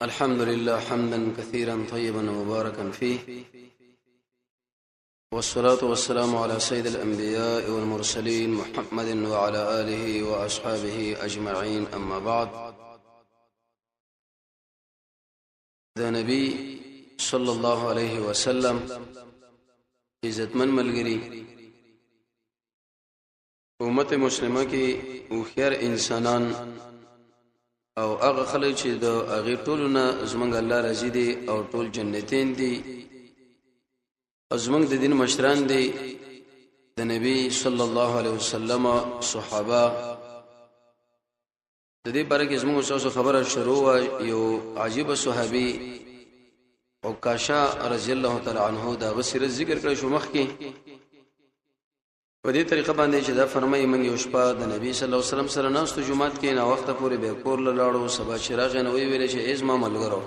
الحمد لله حمدا كثيرا طيبا مباركا فيه، والصلاة والسلام على سيد الأنبياء والمرسلين محمد وعلى آله وأصحابه أجمعين. أما بعد، ذا نبي صلى الله عليه وسلم عزت من ملګری امت مسلمه کې وخيار انسانان او هغه خلک چې د هغه ټولونه زمونږ الله راضي دي او ټول جنتین دي، زمونږ د دین مشران دي، د نبی صلی الله علیه وسلم صحابه. د دې باره کې زموږ څه خبره شروع یو عجیب صحابي او کاشا رضی الله تعالی عنہ دا غسر ذکر کړ شو مخ کې په دې طریقه باندې چې دا فرمایي من یو شپه د نبی صلی الله علیه وسلم سره ناستو جمعات کې نه وخت پورې به کور لاړو، سبا چراغ نه وی ویل چې ازما ملګرو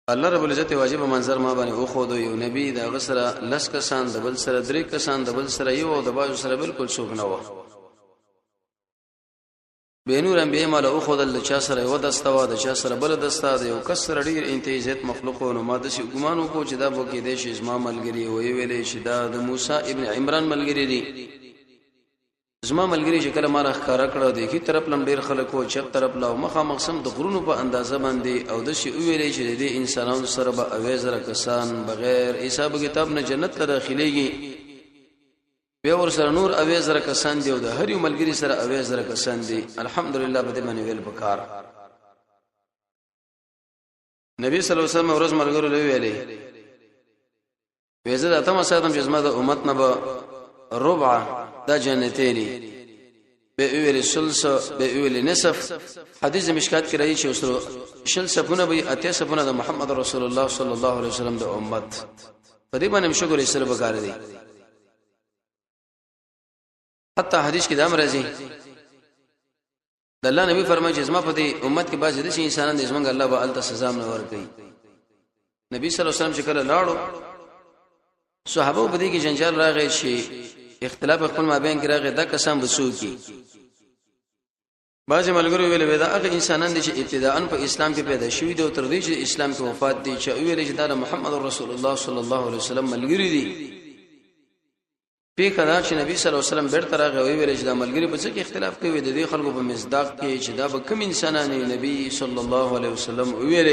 الله رب العزت واجب منظر ما باندې او خو یو نبی دا غسر لس کسان د بل سره درې کسان د بل سره یو او د باجو سره بالکل څوک نه و. بینور انبیاء مال او خدل د چا سره یو دستوا د چا سره بل دستا د یو کسر ډیر انتیزت مخلوقونو ما د شي ګمانو کو چې دا بو کې د شي زما ملګری وی ویلې چې دا د موسی ابن عمران ملګری دی، زما ملګری چې کله ما راخ کار کړو د کی طرف لم ډیر خلکو چپ طرف لا مخه مقسم د غرونو په اندازه باندې او د شي ویلې چې د انسانانو سره به اویزره کسان بغیر حساب کتاب نه جنت ته داخليږي، به ور سره نور اویزره کسان دی او د هر یو ملګری سره اویزره کسان دی. الحمدلله په دې باندې ویل پکار. نبی صلی الله علیه وسلم ورځ ملګرو له ویلې وېزه د اتم ساتم چې زما د امت نه به ربع د جنتینی به ویل سلس به ویل نصف. حدیث مشکات کې راځي چې وسره شل صفونه به اته صفونه د محمد رسول الله صلی الله علیه وسلم د امت په دې باندې شکر یې سره وکړ دي. حتی حدیث کې دا مرضی د الله نبی فرمایي چې زما په دې امت کې بعض دي انسانان د زمونږ الله به الته سزا نه ورکړي. نبی صلی الله علیه وسلم چې کله لاړو صحابه په دې کې جنجال راغی چې اختلاف خپل مابین کې راغی دا کسان بسو کی. بعض ملګرو ویل دا هغه انسانان دي چې ابتداءً په اسلام کې پیدا شوي دي او تر دې چې اسلام کې وفات دي چې ویل چې دا محمد رسول الله صلی الله علیه وسلم ملګری دي. په کدا چې نبی صلی الله علیه وسلم بیرته راغی ویل چې د ملګری په څه کې اختلاف کوي د دې خلکو په مصداق کې چې دا به کوم انسانان نبی صلی الله علیه وسلم ویل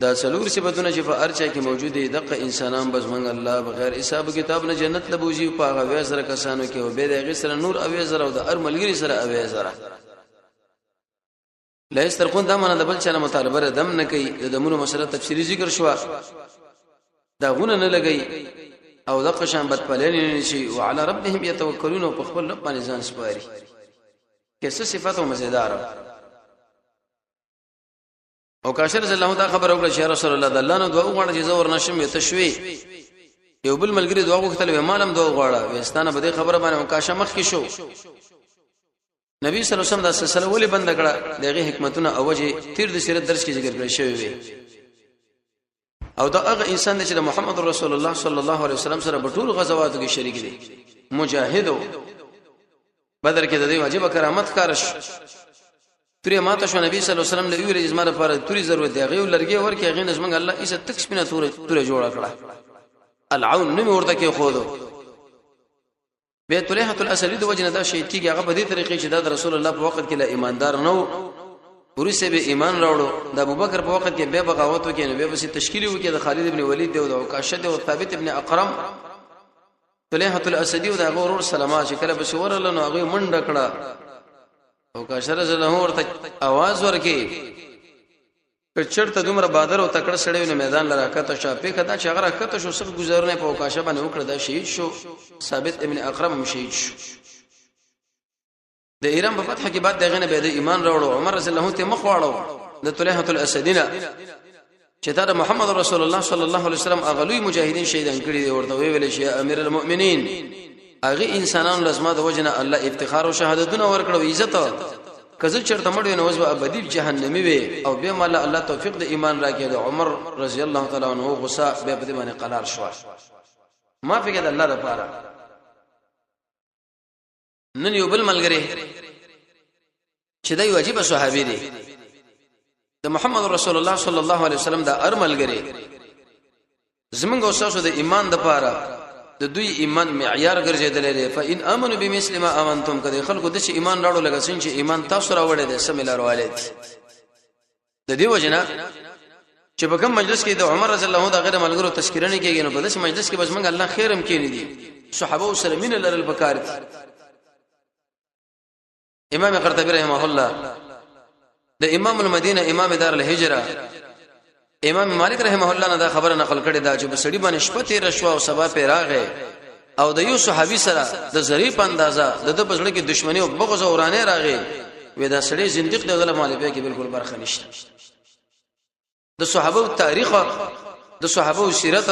دا څلور صفاتونه چې په ارچا کې موجود دي دغه انسانان بس منګ الله بغیر حساب کتاب نه جنت لبوږي په هغه ویزره کسانو کې او به د غسر نور اویزره او د ار ملګری سره اویزره لا استرخون دا منه د بل چا مطالبه دم نه کوي. د دمونو مسله تفصیلی ذکر شو دا غونه نه لګي او دغه شان بد پلنې نشي وعلى ربهم يتوکلون او په خپل رب باندې ځان سپاري. کیسه صفات او مزیدار او کاشر رضی الله تعالی خبر وکړه چې رسول الله د الله نو دعا وغواړي چې زور نشم یته شوي یو بل ملګری دعا وکړه و مالم دعا وغواړه وستانه به خبره باندې او کاشه مخ کې شو. نبی صلی الله علیه وسلم د سلسله ولې بند کړه دغه حکمتونه او وجه تیر د سیرت درس کې ذکر کړی شوی وي او دا هغه انسان چې محمد رسول الله صلی الله علیه وسلم سره په ټول غزواتو کې شریک دي، مجاهد بدر کې د دې واجب کرامت کارش توري ماته شو. نبی صلی الله علیه وسلم له ویل جسمه لپاره توري ضرورت دی غو لرګي ورکه غین زمنګ الله ایسه تک سپینه تور جوړه کړه العون نو ورته کې خودو بیت الله الاسد د وجنه دا شی کیږي هغه په دې طریقې چې د رسول الله په وخت کې لا ایماندار نو ورسه به ایمان راوړو. د ابوبکر په وخت کې به بغاوت وکړي نو به بس تشکیل وکړي د خالد ابن ولید او عکاشه او ثابت ابن اقرم طلحه الاسدی او د غورور سلامه چې کله به شورل نو هغه منډه کړه او کاشره زله ورته आवाज ورکړي په چرته دومره بادر او تکړه سړی نه میدان لراکته شاپې کدا چې هغه راکته شو سخت گزارونه په عکاشه باندې وکړه دا شهید شو. ثابت ابن اقرم هم شهید شو. د ایران په فتح کې بعد دغه نه به د ایمان راوړو. عمر رضی الله ته مخ واړو د طلحه الاسدینا چې دا محمد رسول الله صلی الله علیه وسلم اغلوی مجاهدین شهیدان کړي دي ورته ویل شي امیر المؤمنین اغه انسانانو لازمه د وجنه الله افتخار او شهادتونه ورکړو عزت کزل چرته مړ نو وځو ابدی جهنمی وي او به مال الله توفیق د ایمان راکړي. د عمر رضی الله تعالی عنہ غصه به په دې باندې قرار شو ما فکر د الله لپاره. نن یو بل ملګری چې دا یو عجیب صحابي دی د محمد رسول الله صلی الله علیه وسلم دا ارملګری زمونږ اوساسو د ایمان د پاره د دوی ایمان معیار ګرځیدل لري فإن امنوا بمثل ما امنتم کده خلکو د چې ایمان راړو لګا څنګه چې ایمان تاسو راوړی د سمیلار والد د دې وجنه چې په کوم مجلس کې د عمر رضی الله عنه د غیر ملګرو تذکرہ نه کېږي نو په دې مجلس کې بس موږ الله خیرم کېنی دي صحابه او سلمین لرل بکار دي امام قرطبی رحمه الله د امام المدینه امام دار الهجره امام مالک رحمه الله نه دا خبره نقل کړې ده چې بسړي باندې شپته رشوا او سبا په راغې او د یو صحابي سره د ظریف اندازا د بزړه کې دښمنی او بغض اورانه راغې وې دا سړي زنديق د غلط مالبه کې بالکل برخه نشته د صحابه تاریخ د صحابه سیرت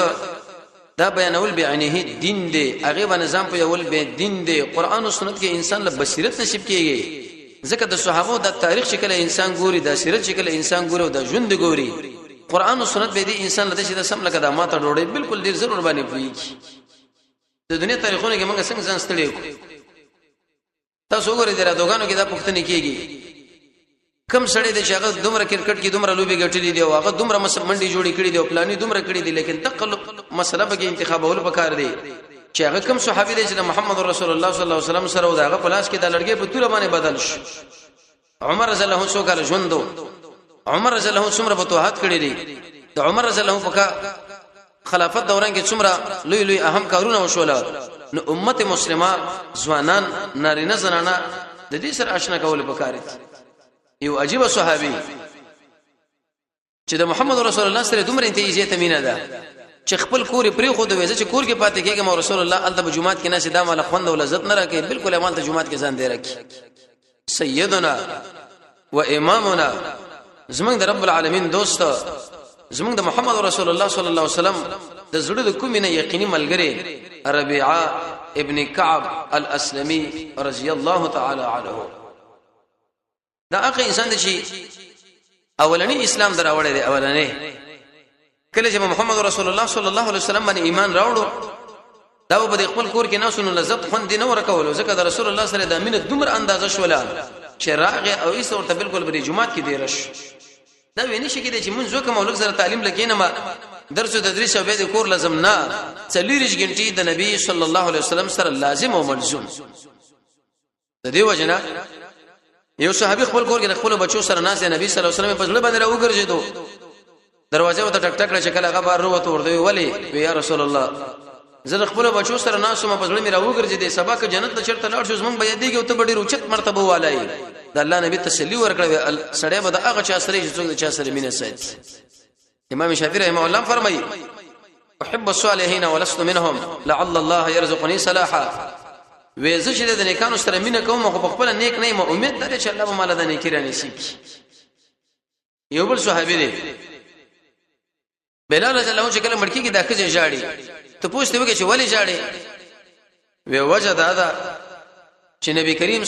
دا بیانول بعینه دین دی هغه باندې نظام په یول به دین دی قران او سنت کې انسان له بصیرت نصیب کیږي ځکه د صحابه د تاریخ شکل انسان ګوري د سیرت شکل انسان ګوري او د ژوند ګوري قران او سنت به دي انسان لته چې د سم لکه د ماته ډوړې بالکل ډیر ضرور باندې پوي د دنیا تاریخونه کې موږ څنګه ځان ستړي کو تاسو وګورئ دا دوغانو کې دا پښتني کیږي کم سړی د شاګه دومره کرکټ کې دومره لوبي ګټلې دی او هغه دومره منډي جوړې کړې دی او پلاني دومره کړې دی لیکن تقلب مسله به انتخابول پکار دی چې هغه کم صحابي دی چې محمد رسول الله صلی الله علیه وسلم سره او هغه پلاس کې د لړګي په توله باندې بدل شو عمر رضی الله عنه څو کال ژوندو عمر رضی الله عنه څومره فتوحات کړې دي د عمر رضی الله عنه په خلافت دوران کې څومره لوی لوی اهم کارونه وشول نو امت مسلمه ځوانان نارینه زنانه د دې سره آشنا کول پکار دي یو عجیب صحابي چې د محمد رسول الله سره دومره انتیزه تمینه ده چې خپل کور پرې خو د وېزه چې کور کې پاتې کېږي رسول الله الته جمعات کې نه سیدا مال خوند او لذت نه راکې بالکل امام ته جمعات کې ځان دی راکې سیدنا و امامنا زمونږ د رب العالمین دوست زمونږ د محمد رسول الله صلی الله علیه وسلم د زړه د کومې نه یقیني ملګری ربيعه ابن كعب الاسلمي رضی الله تعالی عنه دا هغه انسان دی چې اولنی اسلام دراوړی دی اولنی کله چې محمد رسول الله صلی الله علیه وسلم باندې ایمان راوړو دا په خپل کور کې ناسونو لذت خوند نه ورکول ځکه د رسول الله سره د امینه دومره اندازه شولا چې راغه او ایس ورته بالکل بری جمعات کې دی رش دا ویني شي کې چې مونږ زکه مولک سره تعلیم لګینم درس او تدریس او به د کور لازم نه 40 غنټې د نبی صلی الله علیه وسلم سره لازم او ملزوم د دې وجنه یو صحابي خپل کور کې خپل بچو سره ناس نبی صلی الله علیه وسلم په ځل باندې راوګرځیدو دروازه وته ټک ټک چې کله غبار وروته ورته ولی یا رسول الله زه خپل بچو سره ناس ما په ځل می راوګرځیدې سبا کې جنت ته چرته لاړ شو زمون به دې کې او ته ډېر اوچت مرتبه والای د الله نبی تسلی ورکړه سړی به هغه چا سره چې څوک چا سره مینه ساتي امام شافعی رحمه الله فرمایي احب الصالحین ولست منهم لعل الله يرزقني صلاحا وېزه چې د نیکانو سره مینه کوم خو خپل نیک نه یم امید ده چې الله به مال د نیکی رانی شي یو بل صحابي دی بلال رضی الله عنه چې کله مړکی کې داخله ژاړي ته پوښتنه وکړي چې ولی ژاړي وی وجه دا چې نبی کریم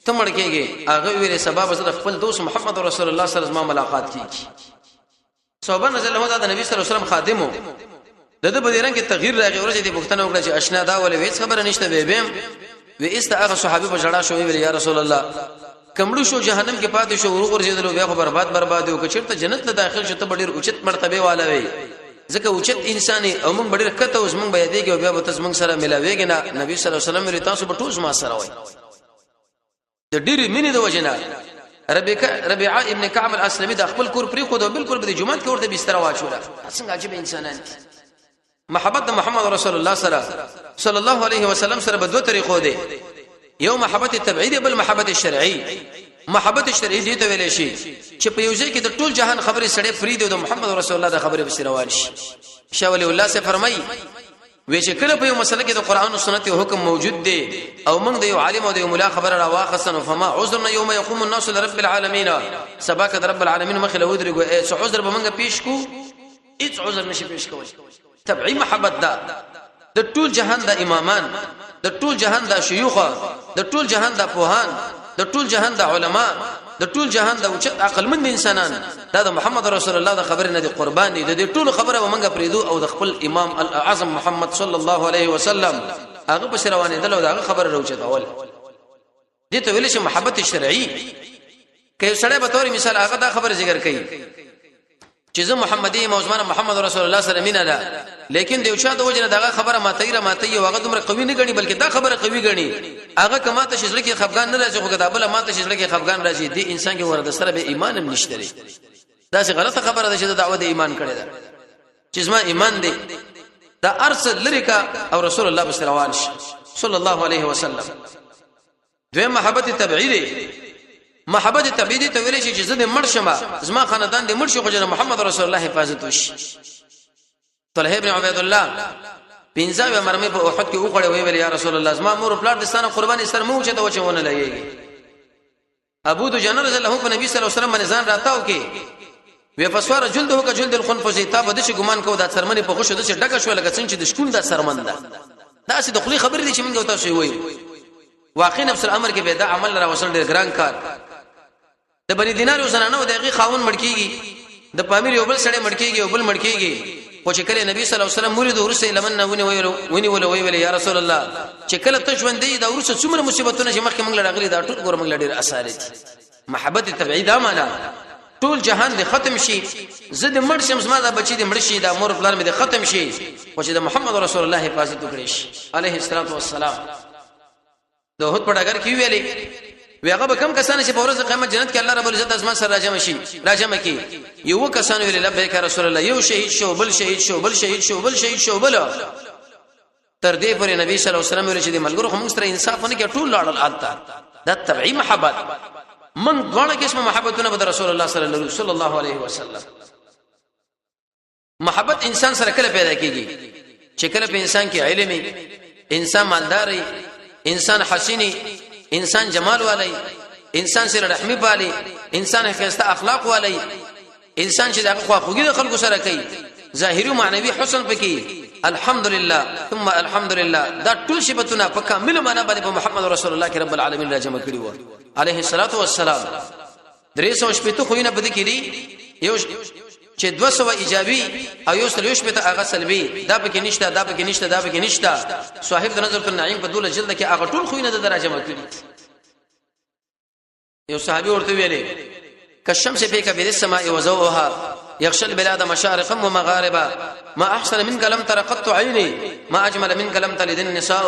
ته مړکیږي هغه ویلې سبب سره خپل دوست محمد رسول الله صلی الله علیه وسلم ملاقات کیږي صحابه رضی الله عنه د نبی صلی الله علیه وسلم خادمو دغه بدیران کې تغییر راغی ورته د پښتنه وکړه چې آشنا دا ولې هیڅ خبره نشته به وی است هغه صحابي په جړه شو ویل یا رسول الله کمړو شو جهنم کې پاتې شو ورغورځیدل بیا خو برباد او کچرته جنت ته داخل شته ډیر اوچت مرتبه والا وي ځکه اوچت انساني او موږ ډیر کته اوس موږ به دیږي او بیا به تاسو موږ سره ملاويږي نه نبی صلی الله علیه وسلم لري تاسو به ټول ما سره وای د ډیر مینې د وجنه ربيعه ابن كعب الاسلمي د خپل کور پری خو د بالکل په جمعات کې ورته بستر واچوله څنګه عجیب انسانان محبت محمد رسول الله صلی الله علیه وسلم سره په دوه طریقو دي یو محبت تبعیدی بل محبت شرعی محبت شرعی دي ته ویل شي چې په یوځای کې د ټول جهان خبرې سړې فرید او د محمد رسول الله د خبرې بسروان شي شاه ولی الله سے فرمایي وی چې کله په یو مسله کې د قران او سنت حکم موجود دی او موږ د یو عالم او د یو مولا خبره راواخصنو فما عذرنا يوم يقوم الناس لرب العالمين سباک رب العالمین مخله ودرګو اې څه عذر به موږ پیش کو هیڅ عذر نشي پیش کول تبعی محبت دا د ټول جهان د امامان د ټول جهان د شيوخ د ټول جهان د پوهان د ټول جهان د علما د ټول جهان د اوچت عقلمند انسانان دا د محمد رسول الله د خبر نه دي قربان دي د ټول خبره ومنګه پریدو او د خپل امام الاعظم محمد صلی الله علیه وسلم هغه په روانه دلو دا خبره راوچت اول دي ته ویل شي محبت شرعي کې سړی به تور مثال هغه دا خبره ذکر کوي چې زه محمدي موزمان محمد رسول الله صلی الله علیه وسلم نه لیکن د یو چا د وجنه دغه خبره ماته یو هغه دومره قوي نه غني بلکې دا خبره قوي غني هغه کما ته شزل کې خفغان نه راځي خو کتابه ماته شزل کې خفغان راځي دی انسان کې ورته سره به ایمان هم نشته لري دا څه غلطه خبره ده چې د دعوت ایمان کړي ده چې زما ایمان دی دا ارسل لریکا او رسول الله صلی الله علیه وسلم دوی محبت تبعیدی محبت تبعیدی ته ویل شي چې زه د مرشمه زما خاندان د مرشي خو جناب محمد رسول الله حفاظت وشي طلحه ابن عبید الله پنځه مرمه په احد کې وګړې ویل یا رسول الله زما مور پلار د ستانه قرباني سر مو چې ته وچونه لایږي ابو دجانه رضی الله عنه نبی صلی الله علیه وسلم باندې ځان راتاو کې وی فسوار جلده کا جلد الخنفس تا بده چې ګمان کو دا سرمنې په خوشو د څه ډکه شو لکه څنګه چې د شکون دا سرمن ده دا څه د خلی خبر دي چې موږ او تاسو وایو واقع نفس الامر کې به دا عمل را وصل ډیر ګران کار د بنی دینار وسنانو دغه خاون مړکیږي د پامیر یو بل سړی مړکیږي یو بل مړکیږي خو چې کله نبی صلی الله علیه وسلم مرید ورسه لمن ونی ویل یا رسول الله چې کله ته ژوندې دا ورسه څومره مصیبتونه چې مخکې موږ لړغلي دا ټول ګور موږ لډیر اثر دي محبت تبعید معنا ټول جهان دې ختم شي زد مړ شم زما دا بچی دې مړ شي دا مور پلان مې دې ختم شي او چې د محمد رسول الله حفاظت وکړي شي عليه الصلاه والسلام دوه په ډګر کې ویلي ویغه به کم کسان چې په ورځ قیامت جنت کې الله رب العزت اسمان سره راجم کی یو کسان ویل لبیک رسول الله یو شهید شو بل شهید شو بل شهید شو بل شهید شو بل تر دې پورې نبی صلی الله علیه وسلم ویل چې د ملګرو هم سره انصاف نه کې ټول لاړل آلتا د تبعی محبت من دوه قسمه محبتونه به رسول الله صلی الله علیه وسلم محبت انسان سره کله پیدا کیږي چې کله په انسان کې علم انسان مالداري انسان حسینی انسان جمال والی انسان سره رحمی والی انسان خیسته اخلاق والی انسان چې دغه خواخوږي د خلکو سره کوي ظاهري او معنوي حسن پکې الحمدلله ثم الحمدلله دا ټول صفاتونه په کامل معنا باندې په محمد رسول الله کې رب العالمین راجمع کړي وو عليه الصلاه والسلام درې سو شپته خوینه بده کړي یو چې 200 ایجابي او یو سل شپته هغه سلبي دا پکې نشته دا پکې نشته دا پکې نشته صاحب د نظر النعیم په دوله جلد کې هغه ټول خوینه د درجه مکړي یو صحابي ورته ویلي کشمس فيك بالسماء وزوها يغشى البلاد مشارقا ومغاربا ما احسن منك لم تر قط عيني ما اجمل منك لم تلد النساء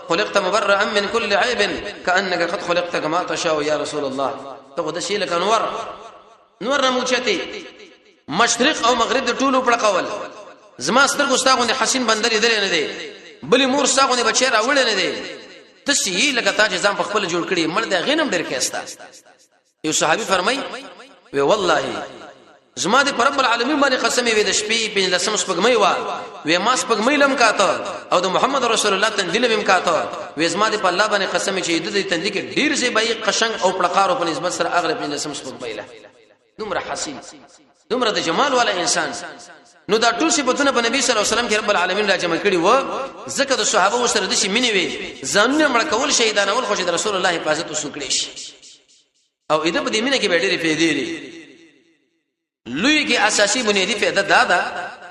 خلقت مبرئا من كل عيب كانك قد خلقت كما تشاء يا رسول الله تقول شيء لك نور نموچتي مشرق او مغرب د ټولو په قول زما سترګو ستاغونه حسین بندري درې نه دي بلی مور ستاغونه بچی راوړل نه دي تسي لکه تا چې ځم په خپل جوړ کړي مرده غنم ډېر کېستا یو صحابي فرمای وی والله زما د رب العالمین باندې قسم وي د شپې په لسم سپګمې و ما سپګمې لم کاته او د محمد رسول الله تندیل مم کاته وې زما د الله باندې قسم چې د تندې کې ډیر سي بای قشنګ او پړقارو په نسبت سره اغره په لسم سپګمې له دومره حسین دومره د جمال والا انسان نو دا ټول صفاتونه په نبی صلی الله علیه وسلم کې رب العالمین را جمع کړي و زکه د صحابه سره د شي مینې وي ځانونه مړ کول شهیدان اول خو د رسول الله حفاظت وسکړي شي او اېده په دې مینه کې ډېرې فائدې لري لوی کې اساسي بنیادی فائدہ دا ده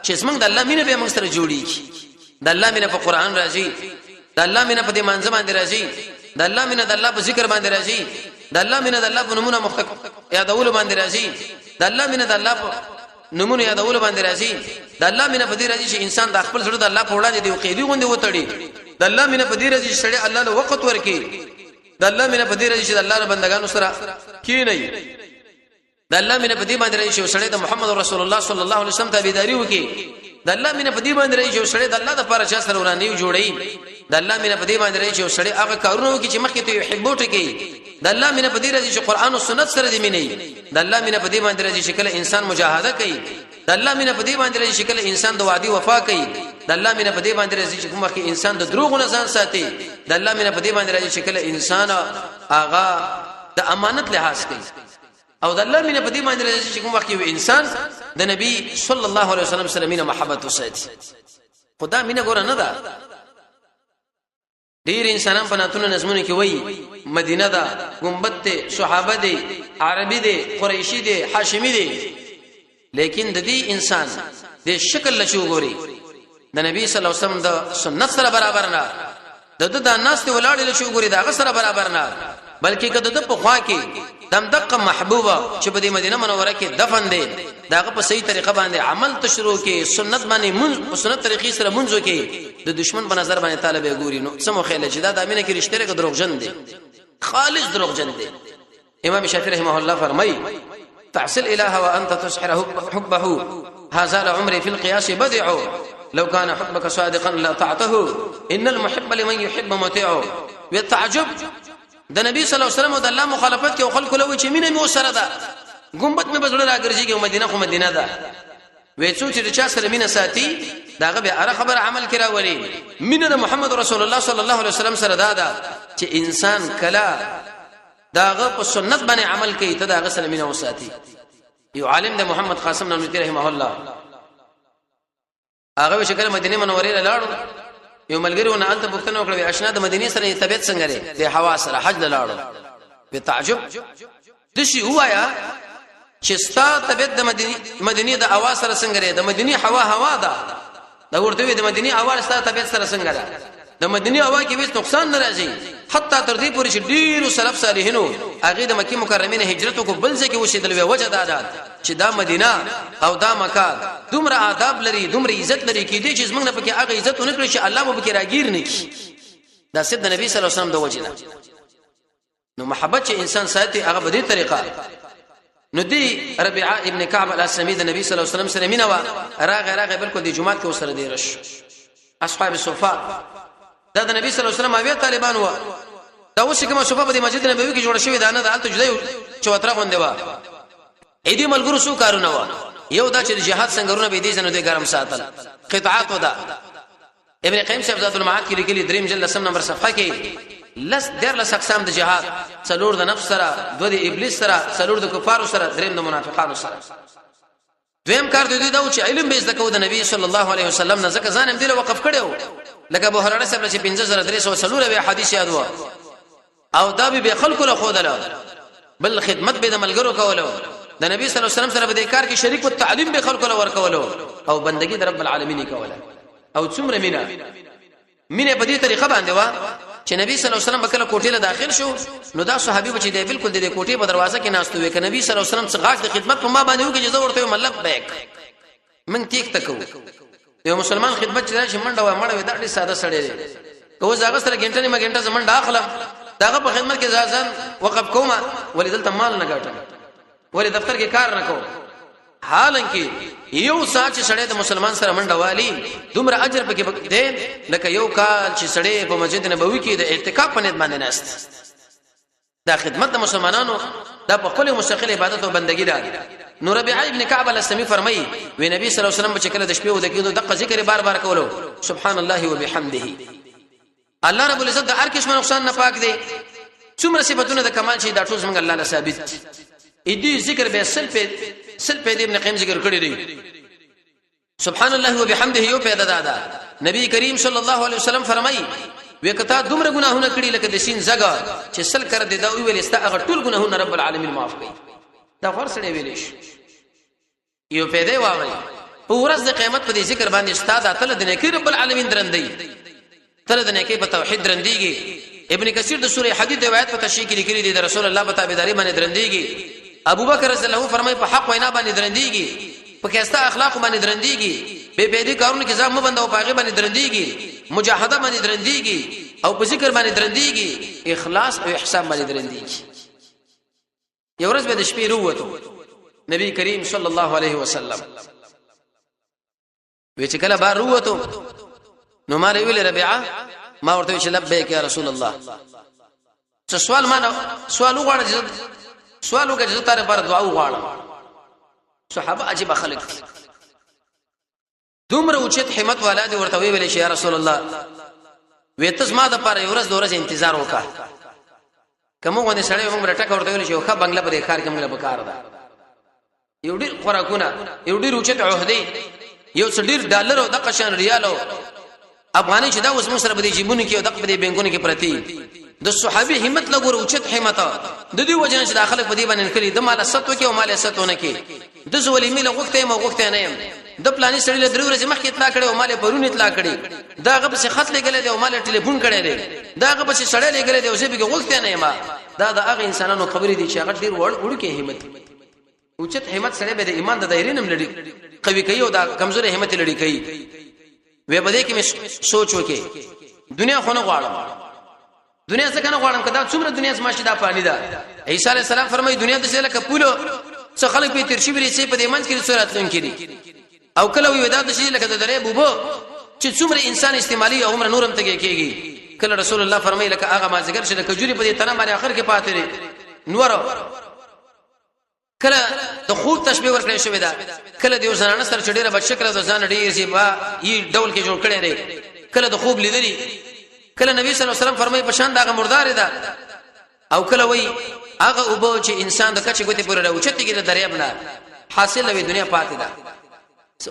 چې څنګه د الله مینه به موږ سره جوړیږي د الله مینه په قران راځي د الله مینه په دې منځ باندې راځي د الله مینه د الله په ذکر باندې راځي د الله مینه د الله په نمونه مختلف یادول باندې راځي د الله مینه د الله په نمونه یادول باندې راځي د الله مینه په دې راځي چې انسان د خپل زړه د الله په وړاندې دی قیدی غوندي وتړي د الله مینه په دې راځي چې سړی الله له وخت ورکي د الله مینه په دې راځي چې د الله بندگانو سره کی نه د الله مینه په دې باندې راځي چې سړی د محمد رسول الله صلی الله علیه وسلم تابعداري وکي د الله مینه په دې باندې راځي چې سړی د الله د لپاره چا سره ورانه جوړي د الله مینه په دې باندې راځي چې سړی هغه کارونه وکي چې مخکې ته يحبوټ کوي د الله مینه په دې راځي چې قران او سنت سره دې مینه د الله مینه په دې باندې راځي چې کله انسان مجاهده کوي د الله مینه په دې باندې راځي چې کله انسان د وعده وفا کوي د الله مینه په دې باندې راځي چې کومه کې انسان د دروغ نه ځان ساتي د الله مینه په دې باندې راځي چې کله انسان هغه د امانت لحاظ کوي او د الله مینه په دې باندې راځي چې کوم وخت یو انسان د نبی صلی الله علیه وسلم سره مینه محبت وساتي خدا مینه ګور نه ده ډیر انسانان په ناتونه نظمونه کې وایي مدینه ده ګمبد ته صحابه دي عربي دي قریشي دي هاشمي دي لیکن د دې انسان د شکل لچو ګوري د نبی صلی الله علیه وسلم د سنت سره برابر نه د ناس ته ولاړ لچو ګوري دا سره برابر نه بلکې کده د په خوا کې دم دقه محبوبه چې په دې مدینه منوره کې دفن دي داغه په صحیح طریقه باندې عمل تشروع کې سنت باندې په سنت طریقې سره منځو کې د دشمن په نظر باندې طالب ګوري نو سمو خیال چې دا د امینه کې رښتیا کې دروغجن دي خالص دروغجن دي امام شافعي رحمه الله فرمایي تعسل اله وانت تسحر حبه هذا لعمري في القياس بدع لو كان حبك صادقا لطعته ان المحب لمن يحب مطيع والتعجب د نبی صلی الله علیه وسلم د الله مخالفت کې خلکو لوي چې مینه مو سره ده ګمبت مې بزړه راګرځيږي مدینه خو مدینه ده وې څو چې چا سره مینه ساتي داغه به اره خبر عمل کرا ولي مینه د محمد رسول الله صلی الله علیه وسلم سره ده چې انسان کلا داغه په سنت باندې عمل کوي ته داغه سره مینه وساتي یو عالم د محمد قاسم نانوتی رحمه الله هغه شکل مدینه منورې لاړو یو ملګریونه انت پوښتنه وکړه آشنا د مدینه سره طبيعت څنګه لري د هوا سره حج لاړو په تعجب د شي وایا چې ستا طبيعت د مدینه د هوا سره څنګه لري د مدینه هوا ده دا ورته د مدینه هوا سره طبيعت سره څنګه ده د مدینه هوا کې هیڅ نقصان نه راځي حتی تر دې پورې چې ډیرو سلف صالحینو هغه د مکه مکرمه هجرت کو بل ځای کې وشیدل وی وجه دا چې دا مدینه او دا مکه دومره آداب لري دومره عزت لري کې دي چې زمونږ نه پکې هغه عزت ونه کړی چې الله مو پکې راګیر نه کی دا سید نبی صلی الله علیه وسلم د وجه نو محبت چې انسان ساتي هغه په دې طریقه نو دی ربيعه ابن كعب الاسلمي د نبی صلی الله علیه وسلم سره مینوا راغه بالکل د جمعات کې وسره دی رش اصحاب الصفا دا د نبی صلی الله علیه وسلم اوی طالبان و دا اوس کومه صفه په مسجد نبوي کې جوړ شوی دا نه د الته جدي چوتره غونډه و اې دې ملګرو سو کارونه و یو دا چې جهاد څنګهونه به دې سن د ګرم ساتل قطعات ودا ابن قیم صاحب ذات المعاد کې لیکلي دریم جلد سم نمبر صفحه کې لس اقسام د جهاد څلور د نفس سره دوه د ابلیس سره څلور د کفارو سره دریم د منافقانو سره دویم کار دوی دا چې علم به زده کو د نبی صلی الله علیه وسلم نه ځکه ځان هم دې وقف کړو لکه ابو هريره صاحب چې 15300 به حدیث یاد و او دا به خلکو له خودله بل خدمت به د ملګرو کولو د نبی صلی الله علیه وسلم سره به د کار کې شریک او تعلیم به خلکو له ورکولو او بندگی د رب العالمین کوله او څومره مینه په دې طریقه باندې و چې نبی صلی الله علیه وسلم بکله کوټې له داخل شو نو دا صحابي بچی دی بالکل د کوټې په دروازه کې ناست وي ک نبی صلی الله علیه وسلم څخه د خدمت په ما باندې وکړي چې ورته ملک بیک من تیک تکو یو مسلمان خدمت چې منډه و مړ دا ډېر ساده سړی دی کوم ځای سره ګنټه نیمه ګنټه زمنډه اخلم داغه په خدمت کې ځان وقف کومه ولې دلته مال نه ګټم ولې دفتر کې کار نه کوم حالانکه یو ساعت چې سړی د مسلمان سره منډه والی دومره اجر پکې دی لکه یو کال چې سړی په مسجد نبوي کې د اعتکاف په نیت باندې ناست دا خدمت د مسلمانانو دا په خپل مستقل عبادت او بندګی ده نو ربيعه ابن كعب الاسلمي فرمایي وی نبی صلی الله علیه وسلم چې کله د شپې او د کېدو دغه ذکر بار بار کولو سبحان الله وبحمده الله رب العزت د هر قسم نقصان نه پاک دی څومره صفاتونه د کمال شي دا ټول څنګه الله له ثابت دي ذکر به سل په ابن قیم ذکر کړی دی سبحان الله وبحمده یو پیدا ده نبی کریم صلی الله علیه وسلم فرمایي وکتا دومره ګناهونه کړی لکه د سین زګا چې سل کړ دې دا ویل است هغه ټول ګناهونه رب العالمین معاف کړي دا فرصړې ویلې یو پیدا واغی په ورځ د قیامت په دې ذکر باندې استاد اتل د نیکی رب العالمین درندې تل د نیکی په توحید درندېږي ابن کثیر د سوره حدید روایت په تشریح کې لیکلي دي د رسول الله په تابعداري باندې درندېږي ابو بکر رضی الله فرمایي په حق وینا باندې درندېږي په کېستا اخلاق باندې درندېږي به دې کارونه کې ځم بندو پاغه باندې درندېږي مجاهده باندې درندېږي او په ذکر باندې درندېږي اخلاص او احسان باندې درندېږي یو ورځ به د شپې وروته نبی کریم صلی الله علیه وسلم وی چې کله بار وروته نو ما ویل ربيعه ما ورته چې لبیک یا رسول الله څه سوال وغواړم سوال وکړه چې تاره پر دعا وغواړم صحابه عجیب خلق دومره اوچت همت والا دي ورته ویل شي یا رسول الله وېتس ما د پاره ورځ دورځ انتظار وکړه کومه باندې سړی موږ رټه ورته ویل شي خو بنگله پرې خار کومه بکار ده یو ډیر خوراکونه یو ډیر اوچت عہده یو ډیر ډالر او د قشن ریالو افغاني چې دا اوس موږ سره بده جیبونه کې او د بده بانکونو کې پرتی د صحابي همت لګور اوچت همت د دې وجنه چې داخله په دې باندې کړی د مال ستو کې او مال ستونه کې د زولې مل غوښته ما غوښته نه يم د پلاني سړی له درو ورځې مخکې اطلاع کړي او مال پرون اطلاع کړي دا غو په خط لګلې دی او مال ټلیفون کړي دی دا غو په سړی لګلې دی او زه به غوښته نه یم دا د هغه انسانانو خبرې دي چې هغه ډیر وړ کې همت اوچت همت سره به د ایمان د دایرې نم لړي قوي کوي او دا کمزوري همت لړي کوي وې بده کې مې سوچ وکي دنیا خو نه غواړم دنیا څنګه نه غواړم کدا څومره دنیا سما شي دا پانی دا عیسی علی السلام فرمایي دنیا د څه لکه پولو څه خلک به ترشي بری سي په دې منځ کې صورت لون کړي او کله وی ودا د شي لکه د درې بوبو چې څومره انسان استعمالي عمر نورم ته کېږي کله رسول الله فرمایي لکه هغه مازیګر چې د کجوري په دې تنه باندې اخر کې پاتې لري نور کله د خوب تشبيه ورکړی شوی دا کله د یو ځانانه سره چډيره بچکره د ځان ډیر سی با یي ډول کې جوړ کړي لري کله د خوب لیدلی کله نبی صلی الله علیه وسلم فرمایي پشان داغه مردار ده او کله وی هغه وبو چې انسان د کچې ګوتې پورې راوچتي کې د دریاب نه حاصل وي دنیا پاتې ده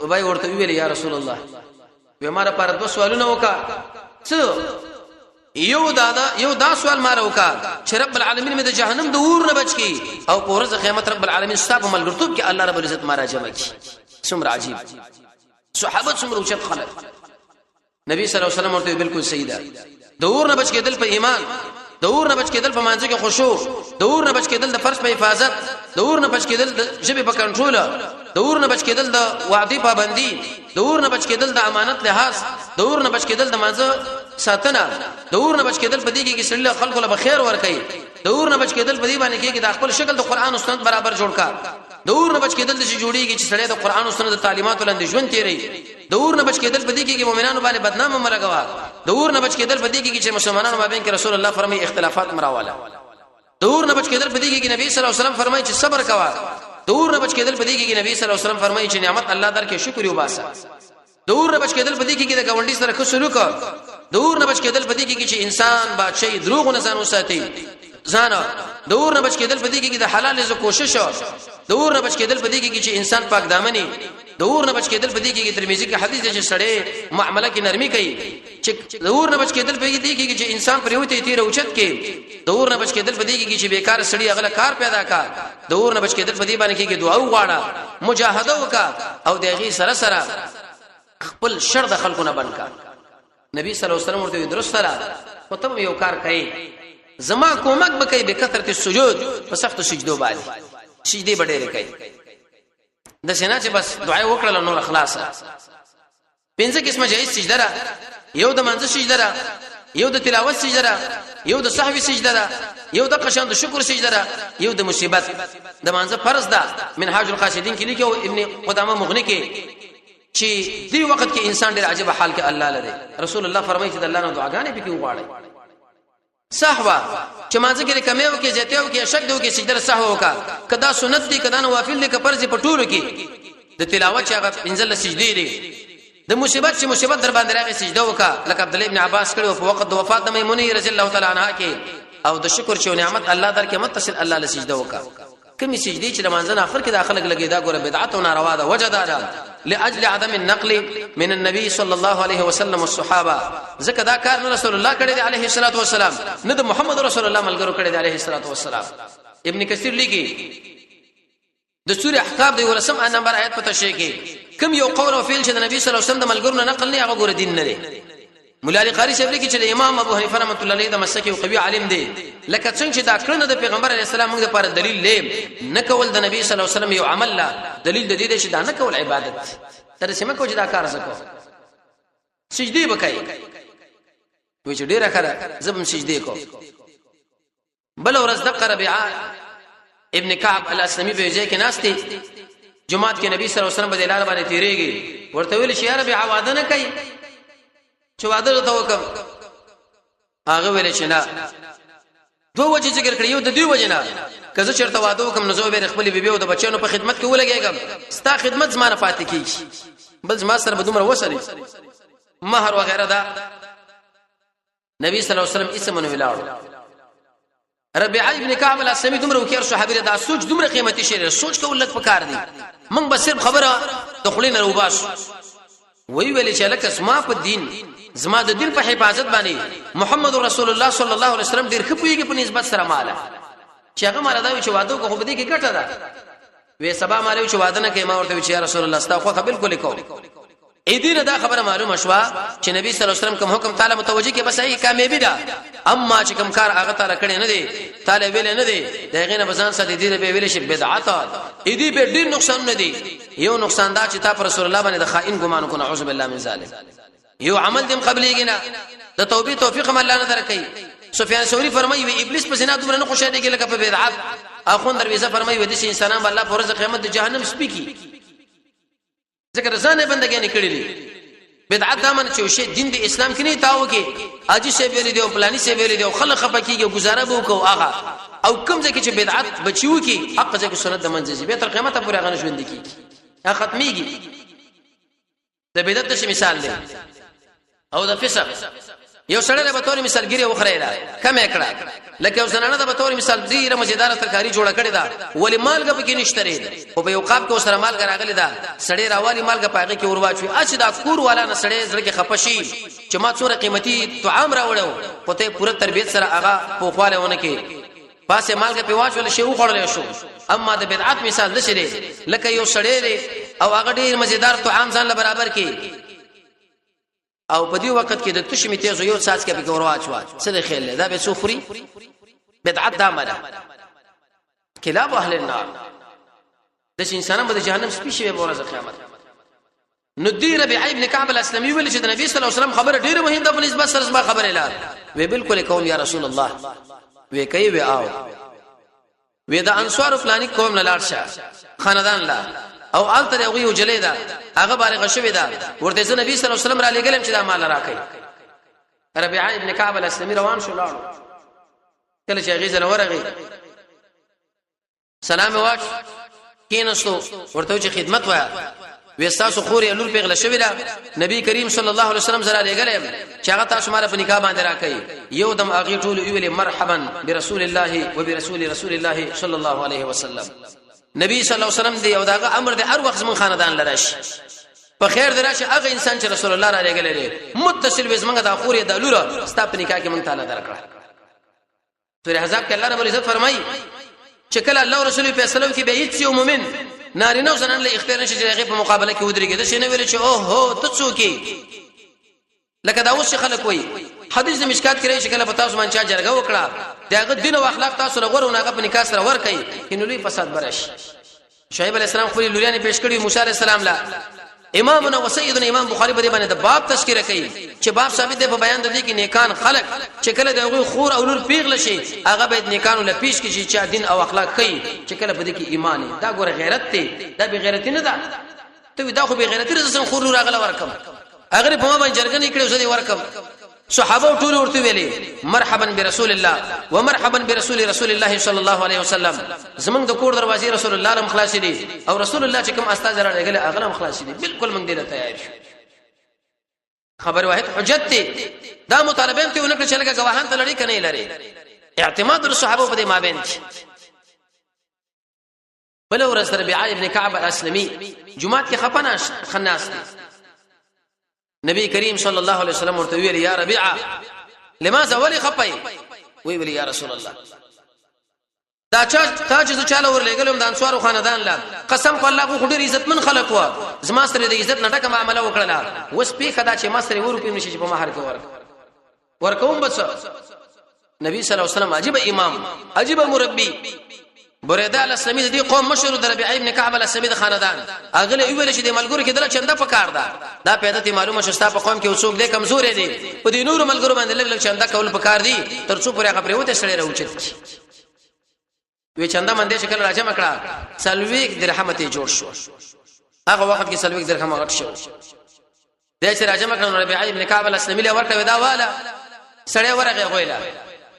وبای ورته ویل یا رسول الله و ماره پر دو سوالونه وکا څه یو دا سوال ماره وکا چې رب العالمین مې د جهنم د اور نه بچ کی او په ورځ قیامت رب العالمین ستاب ملګرتوب کې الله رب العزت ماره جمع کی څومره عجیب صحابه څومره اوچت خلک نبی صلی الله علیه وسلم ورته بالکل صحیح ده د اور نه بچ کېدل په ایمان د اور نه بچ کېدل په مانځ کې خشوع د اور نه بچ کېدل د فرض په حفاظت د اور نه بچ کېدل د ژبې په کنټرول د اور نه بچ کېدل د وعده پابندي د اور نه بچ کېدل د امانت لحاظ د اور نه بچ کېدل د مانځ ساتنه د اور نه بچ کېدل په دې کې سړي خلکو له خیر ور کوي د اور نه بچ کېدل په دې باندې کې د خپل شکل د قران او سنت برابر جوړ کا د اور نه بچ کېدل د جوړیږي چې سړی د قران او سنت د تعلیماتو لاندې ژوند تیری د اور نه بچ کېدل په دې کې مؤمنانو باندې بدنامه مرګوا د اور نه بچ کېدل په دې کې چې مسلمانانو مابین کې رسول الله فرمایي اختلافات مراواله د اور نه بچ کېدل په دې کې نبی صلی الله علیه وسلم فرمایي چې صبر کوا د اور نه بچ کېدل په دې کې نبی صلی الله علیه وسلم فرمایي چې نعمت الله درکې شکر یو باسه د اور نه بچ کېدل په دې کې د گاونډي سره ښه سلوک د اور نه بچ کېدل په دې کې چې انسان بادشاہي دروغ نه ځان وساتي ځان د اور نه بچ کېدل په دې کې د حلال رزق کوشش د اور نه بچ کېدل په دې کې چې انسان پاک دامني د اور نه بچ کېدل په دې کې ترمذی کې حدیث دی چې سړی معاملې کې نرمي کوي چې د اور نه بچ کېدل په دې کې چې انسان پر یو ته تیر اوچت کې د اور نه بچ کېدل په دې کې چې بیکار سړی اغله کار پیدا کا د اور نه بچ کېدل په دې باندې کې دعا وغواړه مجاهده وکا او دغه سره سره خپل شر د خلکو نه بنکا نبی صلی الله علیه وسلم ورته درست سره مطلب یو کار کوي زما کومک بکای به کثرت السجود په سخت سجدو باندې سجدي بډېره کوي د سینا چې بس دعا وکړل نو اخلاص پنځه قسمه جایز سجده را یو د منځ سجده را یو د تلاوت سجده را یو د سهو سجده را یو د قشان د شکر سجده را یو د مصیبت د منځ فرض ده منهاج القاصدین کې لیکو ابن قدامه مغنی کې چې دی وخت کې انسان ډېر عجیب حال کې الله لري رسول الله فرمایي چې د الله نه دعاګانې پکې وغواړي صحوا چې مانځه کې کمیو کې زیاتیو کې شک دیو کې سجده صحوا وکا کدا سنت دي کدا نوافل دي کپرځي پټولو کې د تلاوت چې هغه انزل سجدي دي د مصیبت چې مصیبت در باندې راغی سجده وکا لکه عبد الله ابن عباس کړو په وخت د وفات د میمونې رضی الله تعالی عنها کې او د شکر چې نعمت الله درکې متصل الله له سجده وکا کمی سجدي چې رمضان اخر کې داخله لګي دا ګوره بدعت او ناروا ده وجدار لاجل عدم النقل من النبي صلى الله عليه وسلم والصحابه زکه دا کار رسول الله کړی دی عليه الصلاه والسلام نه د محمد رسول الله ملګرو کړی دی عليه الصلاه والسلام ابن کثیر لیکي د سوره احقاف دی ورسم نمبر آیت پته شي کې کوم یو قول او فعل چې د نبی صلی الله علیه وسلم د ملګرو نه نقل نه هغه ګوره دین نه دی مولا علی قاری شیخ لیکي چې امام ابو حنیفه رحمۃ اللہ علیہ د مسلک او قوی عالم دی لکه څنګه چې دا کړنه د پیغمبر علی السلام موږ لپاره دلیل لې نه کول د نبی صلی الله علیه وسلم یو عمل لا دلیل د دې چې دا نه کول عبادت تر سیمه کو چې دا کار زکو سجدي وکای وې چې ډیره کړه زبم سجدي کو بل ورځ د ربيعه ابن كعب الاسلمي په ځای کې ناشتي جمعات کې نبی صلی الله علیه وسلم په لار باندې تیریږي ورته ویل چې یا ربيعه وعده نه کوي چې وعده ته وکم هغه ویل چې نه دوه وجه ذکر کړی یو د دوی وجه نه کزه چرته وعده وکم نو زه به خپل بیبي او د بچانو په خدمت کې ولګېږم ستا خدمت زما نه پاتې کیږي بل زما سره به دومره وسري مہر وغیرہ دا نبی صلی الله علیه وسلم اسمه ویلاړو ربيعه ابن كعب الاسلمي دومره وکړ صحابي دا سوچ دومره قیمتي شی سوچ کول لک پکار دي موږ به صرف خبره دخلین روباس وی ویل چې لکه اسما په دین زما د دین په حفاظت باندې محمد رسول الله صلی الله علیه وسلم ډیر خپويږي په نسبت سره مالا چې هغه مردا چې وعده کو خو دې کې ګټه ده وې سبا مالو چې وعده نه کوي ما ورته چې یا رسول الله ستا خو بالکل کو اېدینه دا خبره معلومه شوه چې نبی صلی الله علیه وسلم کوم حکم تعالی متوجه کې بس هي کامیابی ده اما چې کوم کار هغه تعالی کړی نه دی تعالی ویل نه دی دغه نه بزان سره دې به ویل شي بدعت اېدی به ډیر نقصان نه دی یو نقصان دا چې تا پر رسول الله باندې د خائن ګمان کو نعوذ بالله من ذلک یو عمل دم قبليږي نه د توبې توفیق هم الله نه درکې سفیان ثوری فرمایي وی ابلیس په زنا دومره نه خوشاله کې لکه په بدعت اخون درویزه فرمایي وي د انسانان الله پر ورځ قیامت د جهنم سپیکی ذکر ځانه بندګي نه کړی بدعت دا من چې شی دین د اسلام کې نه تاو کې اجي شی ویل دی او پلاني شی ویل دی او خلک خپکیږي گزاره به وکاو هغه او کوم ځکه چې بدعت بچیو کې حق ځکه سنت د منځي به تر قیامت پورې هغه نشوند کی هغه ختميږي د بدعت څه مثال دی او د فسق یو سړی به تور مثال ګيري وخره را کم کړه لکه زنانه د به تور مثال ډیره مزیدار ترکاری جوړه کړی دا ولی مالګه پکې نشته ری او په یو قاب کې سره مالګه راغلی دا سړی راوالي مالګه پاغه کې ورواچوي اچ دا کور والا نه سړی زړه کې خپشي چې ما څوره قیمتي طعام راوړو پته پوره تربيت سره هغه پوخواله ونه کې پاسه مالګه په واچول شی وخړل شو اما د بدعت مثال نشری لکه یو سړی او هغه ډیر مزیدار طعام ځان له برابر کې او په دې وخت کې د تشمی تیز یو ساس کې به ورواچوا څه د خیل دا به سوخري بدعت دا مده کلاب اهل النار د انسانانو په جهنم سپیشي به ورځ قیامت ندیر ابي ابن كعب الاسلمي ویل چې د نبی صلی الله علیه وسلم خبره ډیره مهمه ده په نسبت سره ما خبره اعلان وی بالکل کوم یا رسول الله وی کوي وی آو وی د انصار فلانی قوم نه لاړ شه خاندان لا او الته یو جلې ده هغه بالغ شوی ده ورته نبی صلی الله علیه وسلم را لګلم چې دا مال راکې ربيعه ابن كعب الاسلمي روان شو لاړ کله چې غیزه ورغی سلام واچ کینستو ورته چې خدمت وایا وستاسو خوري لور پیغله شوی ده نبی کریم صلی الله علیه وسلم زرا لګلم چې هغه تاسو مال په نکاح باندې راکې یو دم اغه ټول ویلې مرحبا برسول الله وبرسول رسول الله صلی الله علیه وسلم نبی صلی الله علیه وسلم دی او داغه امر دی هر وخت من خاندان لراش په خیر دراشه هغه انسان چې رسول الله را لګلې دی متصل وز منګه د خوري د لور ستاپ نکاح کې مونږ تعالی درکړه سورہ احزاب کې الله رب العزت فرمایي چې کله الله رسول په سلام کې به هیڅ یو مؤمن نارینه زنان له اختیار نشي چې هغه په مقابله کې ودرېږي د شنه ویل چې او هو ته څوکي لکه دا اوس خلک وایي حدیث د مشکات کې چې کله په تاسو باندې جرګه وکړه دغه دین او اخلاق تاسو لغوره نه په نکاح سره ور کوي کینو لوی فساد برش شعیب علی السلام خو لوریانه پیش کړی موسی علی السلام لا امامنا و سیدنا امام بخاری په دې باندې د باب تشکیره کوي چې باب ثابت دی په بیان د دې کې نیکان خلق چې کله دغه خور او لور پیغله شي هغه به نیکانو له پیش کې چې دین او اخلاق کوي چې کله په دې کې ایمان دا ګوره غیرت دی دا به غیرت نه ده ته دا خو به غیرت رسن خور لور هغه ورکم هغه په ما باندې جرګه نه کړو زه دې ورکم صحابه ټول ورته ویلي مرحبا برسول الله ومرحبا برسول رسول الله صلی الله علیه وسلم زمنګ د کور دروازې رسول الله لم خلاص دي او رسول الله چې کوم استاد راغله هغه هم خلاص دي بالکل موږ دې تیار شو خبر واحد حجت دي دا مطالبه ته ونکړه چې لکه گواهان ته لړی کني لري اعتماد الصحابه په دې مابین بل ورس ربيعه ابن كعب الاسلمي جمعه کې خپناش خناس نبی کریم صلی الله علیه وسلم ورته ویل یا ربيعه لماذا ولي خپي وی ویل یا رسول الله دا چې چاله ورلګلم د انصار خاندان لا قسم په الله خو ډیر عزتمن خلق و زما سره د عزت نټه معاملې وکړه وس په خدا چې ما سره ورو په نشي په مہر کې ورکوم بس نبی صلی الله علیه وسلم عجیب امام عجیب مربی بریده الاسلامي دي قوم مشهور د ربيعه ابن كعب الاسلامي د خاندان اغله ویل چې د ملګرو کې دله چنده پکار ده دا پیدا ته معلومه شستا په قوم کې وسوک دي کمزور دي په دې نور ملګرو باندې لګ چنده کول پکار دي ترڅو پرې هغه پروته سره راوچت وی چنده منده شکل راځم کړه سلويک درهم ته جوړ شو هغه وخت کې سلويک درهم غټ شو د چې راځم کړه ربيعه ابن كعب الاسلامي له ورته ودا والا سړی ورغه غویلا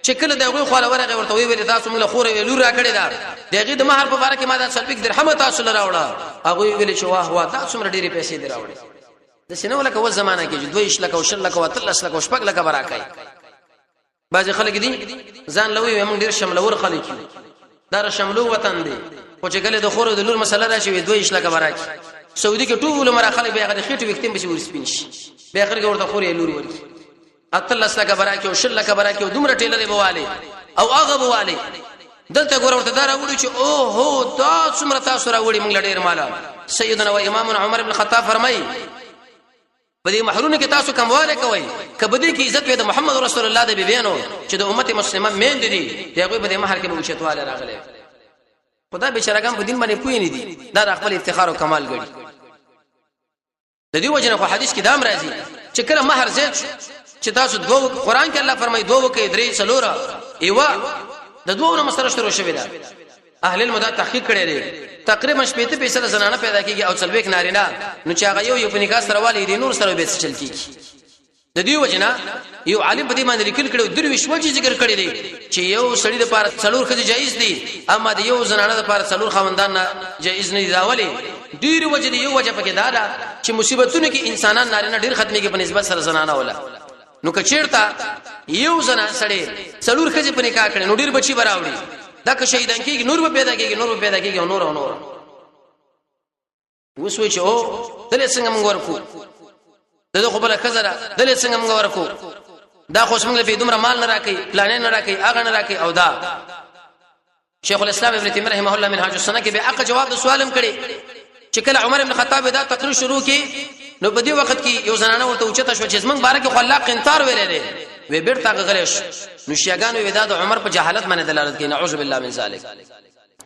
چې کله دغه خو ورغه ورته ویل تاسو موږ خور ویلو را کړی دا دغه د مہر په باره کې ما دا سلويک درهم تاسو لراوړه هغه ویل چې واه واه تاسو مر ډېری پیسې دراوړي د سينو لکه و زمانہ کې 2 لک او 6 لک او 13 لک او 15 لک براکای بعض خلک دي ځان لوي موږ ډېر شملور خلک دا شملو وطن دي او چې کله د خور د لور مسله راشي 2 لک براکای سعودي کې ټول مر خلک به هغه خېټو وکتم به ورسپینش به اخر کې ورته خور یې لور ورکی اتلس لک براکه او شل لک براکه او دومره ټیلرې بواله او هغه بواله دلته ګور ورته دا راوړي چې او هو دا څومره تاسو راوړي موږ لډیر مالا سیدنا و امام عمر ابن الخطاب فرمایي په دې مہرونو کې تاسو کمواله کوي کبدي کې عزت وي د محمد رسول الله د بیبيانو چې د امت مسلمه مين دي دغه په دې مہر کې به اوچتواله راغله خدای بشرګان په دین باندې پوي نه دي دا خپل افتخار او کمال ګړي د دې وجنه خو حدیث کې دام راځي چې کله مہر زیات چې تاسو دوه قران کې الله فرمایي دوه کې درې څلور ایوا د دوه نو مسره شروع شوی دا اهل المدا تحقیق کړي دي تقریبا 70% زنانه پیدا کیږي او څلويک نارینه نو چې هغه یو په نکاح سره والي دي نور سره به چل کیږي د دې وجنه یو عالم په دې باندې لیکل کړي دروي شوجي ذکر کړي دي چې یو سړی د پاره څلور خځې جایز دي اما د یو زنانه د پاره څلور خاوندان جایز نه دي راولي ډیر وجه دی یو وجه پکې دا ده چې مصیبتونو کې انسانان نارینه ډیر ختمي کې په نسبت سره زنانه ولا نو کچیرتا یو زنا سړی څلور خځې په نکاح کړي نو ډیر بچي براوړي دا که شهیدان کېږي نور به پیدا کېږي نور به پیدا کېږي او نور وسوي چې او دلې څنګه موږ ورکو دغه خپل خزره دلې څنګه موږ ورکو دا خو څنګه په دومره مال نه راکې پلان نه راکې اغه نه راکې او دا شیخ الاسلام ابن تیمیه رحمه الله منهاج السنه کې به اقا جواب د سوالم کړي چې کله عمر ابن خطاب دا تقریر شروع کړي نو په دې وخت کې یو زنانه ورته اوچته شو چې زمنګ بارک خو الله قنطار ویلې دي وی بیرته غلش نو شیعاګانو ودا د عمر په جهالت باندې دلالت کوي نعوذ بالله من ذلک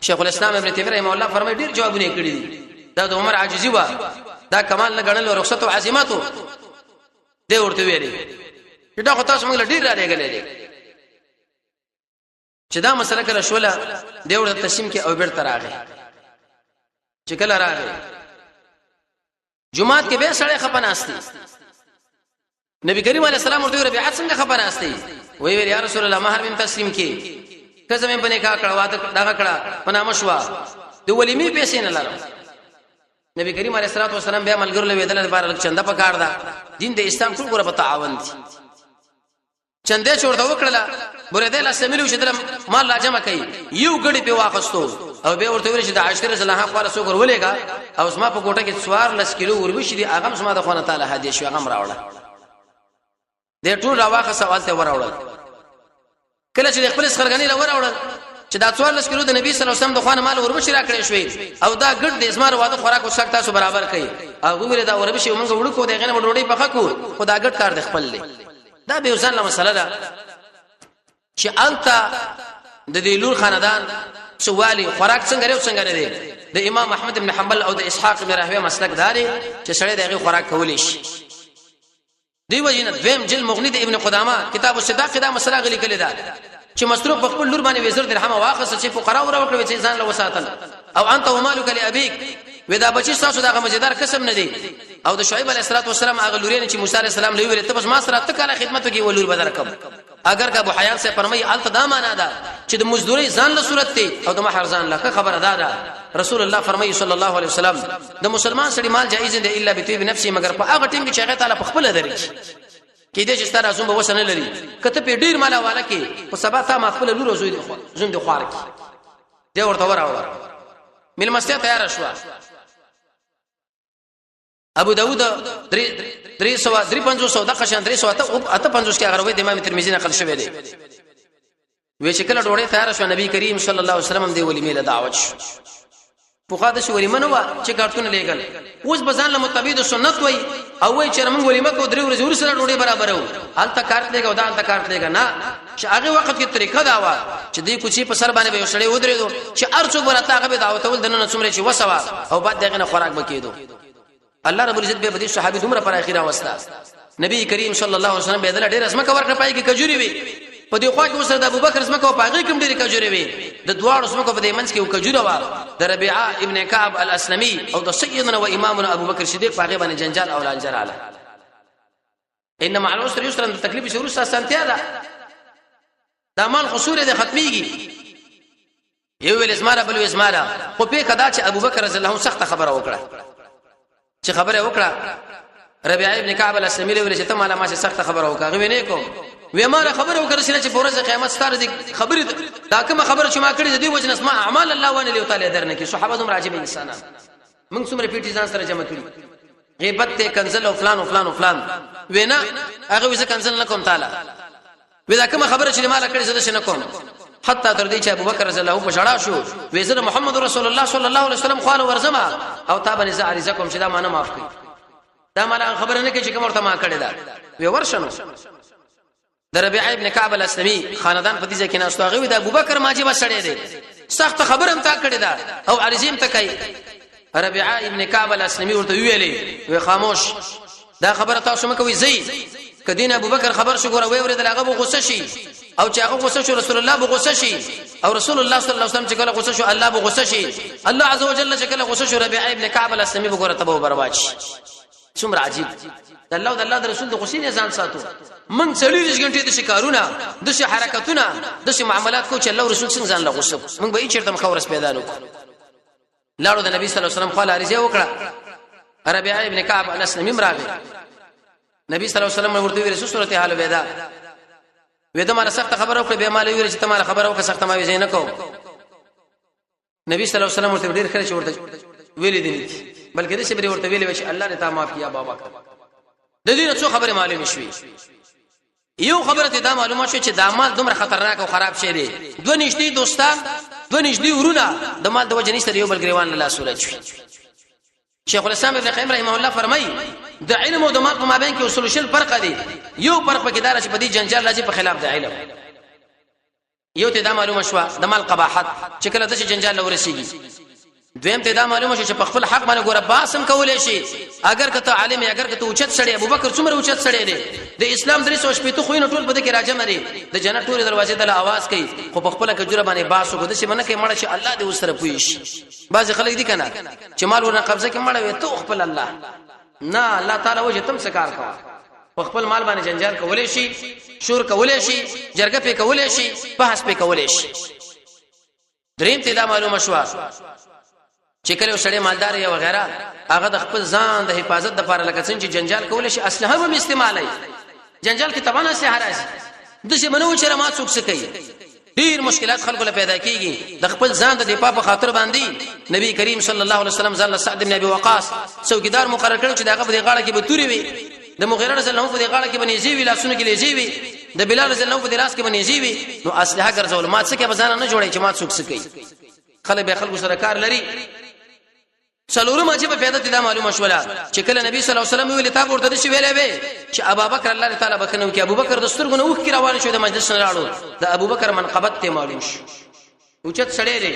شیخ الاسلام ابن تیمیه رحمه الله فرمایي ډیر جوابونه کړي دي دا د عمر عاجزي وا دا کمال نه غنل او رخصت او عزماتو دی ورته ویلي دا خو تاسو موږ ډیر را لګلې دي چې دا مسله کله شوله دی ورته تسلیم کې او بیرته راغی چې کله راغی جمعات کې به سړی خپناستي نبی کریم علیه السلام ورته ربيعت څنګه خپناستي وی ویل یا رسول الله مہر مم تسلیم کې کزمه باندې کا کړه واده دا کړه پنامه شو د ولیمې پیسې نه لرم نبی کریم علیه الصلاه والسلام بیا ملګرو له ویدل لپاره چنده پکار دا دین د اسلام ټول ګره په تعاون دي چنده چورته وکړه بریده لا سملو شدل مال لا جمع کړي یو غړي په واخستو او به ورته ویل چې د عاشر زلها خپل سو ګر ولېګا او اسما په کوټه کې سوار لس کیلو وربشي دي اغم اسما د خونه تعالی هدیه شو اغم راوړه د ټول راواخه سوال ته وراوړل کله چې خپل خلګانی راوړل چې دا 14 کیلو د نبی صلی الله علیه وسلم د خوانه مال وربشي راکړې شوې او دا ګډ د اسمار واده خوراک او سخت تاسو برابر کړي او ګوره دا وربشي موږ وړو دغه نه وړوړې پخا کو خدا ګډ کار د خپل دی دا به وسان له مسله ده چې التا د دې لور خاندان سوالي خوراک څنګه نه دی د امام احمد بن حنبل او د اسحاق بن راهوی مسلک داري چې سړی دغه خوراک کولی شي دی وجنه دویم جل مغنی د ابن قدامه کتاب الصداق دا مسله غلي کړي ده چې مصروف په خپل لور باندې وزر درهم واخص چې فقرا ورکړي چې ځان له وساتل او انت ومالک لابيك ودا بچی تاسو دغه مزیدار قسم نه دی او د شعیب علیه السلام هغه لورین چې موسی علیه السلام له ویل ته بس ما سره تکاله خدمت کوي ولور بدر کم اگر کا ابو حیان سے فرمای الت دا معنا ده چې د مزدوري ځان له صورت ته او د محر ځان له خبر ده رسول الله فرمای صلی الله علیه وسلم د مسلمان سړي مال جایز دی الا بتوی بنفسه مگر په هغه ټیم کې چې هغه تعالی په خپل درک کې دې چې ستاره زوم به وسنه لري کته په ډیر مال والا کې په سبا تا ما خپل لور زوم د خوار کې دې ورته وراوړ مل مسته تیار شو ابو داود 350 د قشان 350 کې هغه روي د امام ترمذی نقل شوی دی وی چې کله ډوړې تیار شو نبی کریم صلی الله علیه وسلم دی ولیمه له دعوت شو فقاده شو ولیمه نو چې کارتون لګل اوس بزان له متبید سنت وای او وای چې موږ ولیمه کو درې ورځې ورسره ډوړې برابر وو حالت کارت لګا او دا حالت کارت لګا نه چې هغه وخت کې طریقه دا و چې دې کوچی په سر باندې به سړی ودرېدو چې ارڅو برته هغه به دعوت ول دنه څومره چې وسوا او بعد دغه خوراک بکیدو الله رب العزت به بدی صحابي دومره پر اخیره واسطه نبی کریم صلی الله علیه وسلم به دل ډیر اسمه کور کړ پای کې کجوري وي په دې خوا کې وسره د ابوبکر اسمه کو پاغي کوم ډیر کجوري وي د دواړو اسمه کو په دې منځ کې یو کجوره و د ربيعه ابن كعب الاسلمي او د سيدنا و امامنا ابوبکر صدیق پاغي باندې جنجال او لانجراله انما على العسر يسرا تکلیف شروع سانتیا ده د مال خسوره د ختميږي یو ول اسماره بل اسماره خو په کدا چې ابوبکر رضی الله عنه سخت خبره وکړه چې خبره وکړه ربيعه ابن كعب الاسلمي له ورته مالا ما سخت خبره وکړه غوې نه کوم وې ما خبره وکړه چې په ورځ قیامت ستاره دي خبره دا کوم خبره چې ما کړې دي وجنه اسماء اعمال الله ونه تعالی درنه کې صحابه هم راجب انسانان موږ څومره پیټی ځان سره جمع کړی غیبت ته کنزل او فلان او فلان او فلان وینا هغه وځه کنزل نه کوم تعالی وې دا کوم خبره چې ما کړې زده شنه کوم حتی تر دې چې ابوبکر رضی الله عنه په شړا شو وې محمد رسول الله صلی الله علیه وسلم قال ورزما او تابن زعرزکم چې دا معنا معاف کړي دا مال خبره نه کوي چې کوم ورته ما کړی دا وی ورشنو د ربيعه ابن كعب الاسلمي خاندان په دې ځکه نه استوغه د ابوبکر ماجبه سړی دی سخت خبره هم تا کړی دا او عرضیم ته کوي ربيعه ابن كعب الاسلمي ورته ویلې وی خاموش دا خبره تاسو مکوئ زئی کدین ابوبکر خبر شو ګوره وی ورته هغه غوسه شي او چې هغه غوسه شو رسول الله به غوسه شي او رسول الله صلی الله علیه وسلم چې کله غوسه شو الله به غوسه شي الله عز وجل چې کله غوسه شو ربيعه ابن كعب الاسلمي به ګوره تبو برباد شي څومره عجیب الله د الله د رسول د غوسې نه ځان ساتو من 40 غنټې د شکارونه د شي حرکتونه د شي معاملات کو چې الله رسول څنګه ځان له غوسه موږ به یې چیرته مخورس پیدا نو لاړو د نبی صلی الله علیه وسلم خپل عریضه وکړه ربيعه ابن كعب الاسلمي راغی نبی صلی الله علیه وسلم ورته ویل صورت حال ودا ودا مال سخت خبره وکړه به مال ویل چې تمہاره خبره وکړه سخت ما وی زین کو نبی صلی الله علیه وسلم ورته ډیر خره ورته ویل دي بلکې دې شبري ورته ویل چې الله دې تا معاف کیا بابا د دې څو خبره معلومه شوې یو خبره ته دا معلومه شو چې د مال دومره خطرناک او خراب شی دی دوه نشتی دوستان دوه نشتی ورونه د مال د وجه نشته یو بل ګریوان الله سورج شیخ الاسلام ابن قیم رحمه الله فرمایي د علم او د مال په مابین کې اصول شل فرق دي یو فرق پکې دار چې په دې جنجال راځي په خلاف د علم یو ته دا معلومه شو د مال قباحت چې کله د جنجال ورسیږي دویم ته دا معلومه شو چې په خپل حق باندې ګوره باسم کولای شي اگر کته عالم اگر کته اوچت سړی ابوبکر څومره اوچت سړی دی د اسلام درې سو شپې ته خو نه ټول بده کې راځم لري د جنت ټول دروازې ته आवाज کوي خو په خپل کجوره باندې باسو کو د شي منه کې مړ شي الله دې وسره پويش بعض خلک دي کنه چې مال ورنه قبضه کې مړ وي ته خپل الله نه الله تعالی وجه تم څه کار کوي په خپل مال باندې جنجال کولای شي شور کولای شي جرګه په کولای شي بحث په کولای شي دریم ته دا معلومه شو چې کله سړی مالدار یا وغیرہ هغه د خپل ځان د حفاظت د لپاره لکه څنګه چې جنجال کول شي اسلحه هم استعمالای جنجال کې تبانه سي حراج د څه منو چې ما څوک سکی ډیر مشکلات خلکو له پیدا کیږي د خپل ځان د دفاع په خاطر باندې نبی کریم صلی الله علیه وسلم ځل سعد بن ابي وقاص څوکیدار مقرر کړو چې دغه په غاړه کې به توري وي د مغیره رضی الله عنه په غاړه کې باندې زیوی لاسونه کې لزیوی د بلال رضی الله عنه په لاس کې باندې زیوی نو اسلحه ګرځول ما څه کې بزانه نه جوړي چې ما څوک سکی خلک به خلکو سره کار لري څلورم عجیب پیدا ته دا معلومه شولا چې کله نبی صلی الله علیه وسلم ویل تا ورته شي ویلې به چې ابوبکر الله تعالی بکنو کې ابوبکر د سترګو نوخ کې روان شو د مجلس نه راړو د ابوبکر منقبت ته معلوم شو اوچت سړی دی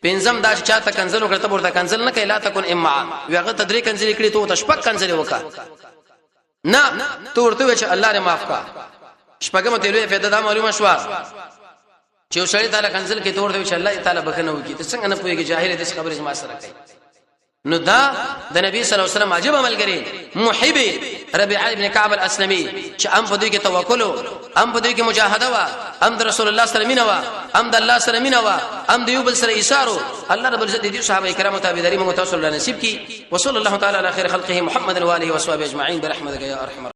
پنځم دا چې چاته کنزل وکړه ته ورته کنزل نه کایلا تکون اما ویغه تدری کنزل کړي ته تشپک کنزل وکړه نه ته ورته چې الله دې معاف کا شپږم ته لوی پیدا دا معلومه شو چې سړی تعالی کنزل کې ته ورته چې الله تعالی بکنو کې ته څنګه نه پوهیږي جاهل دې خبرې ما سره کوي نو دا د نبی صلی الله علیه وسلم عجب عمل کړي محب ربيعه ابن كعب الاسلمي چې ام په دوی کې توکل ام په دوی کې مجاهده وا ام د رسول الله صلی الله علیه وسلم ام د الله صلی الله علیه وسلم ام د یو بل سره ایثارو الله رب العزت دې صحابه کرام تابعداري موږ تاسو له نصیب کی وصلی الله تعالی علی خیر خلقه محمد و علیه و صحبه اجمعین برحمتک یا ارحم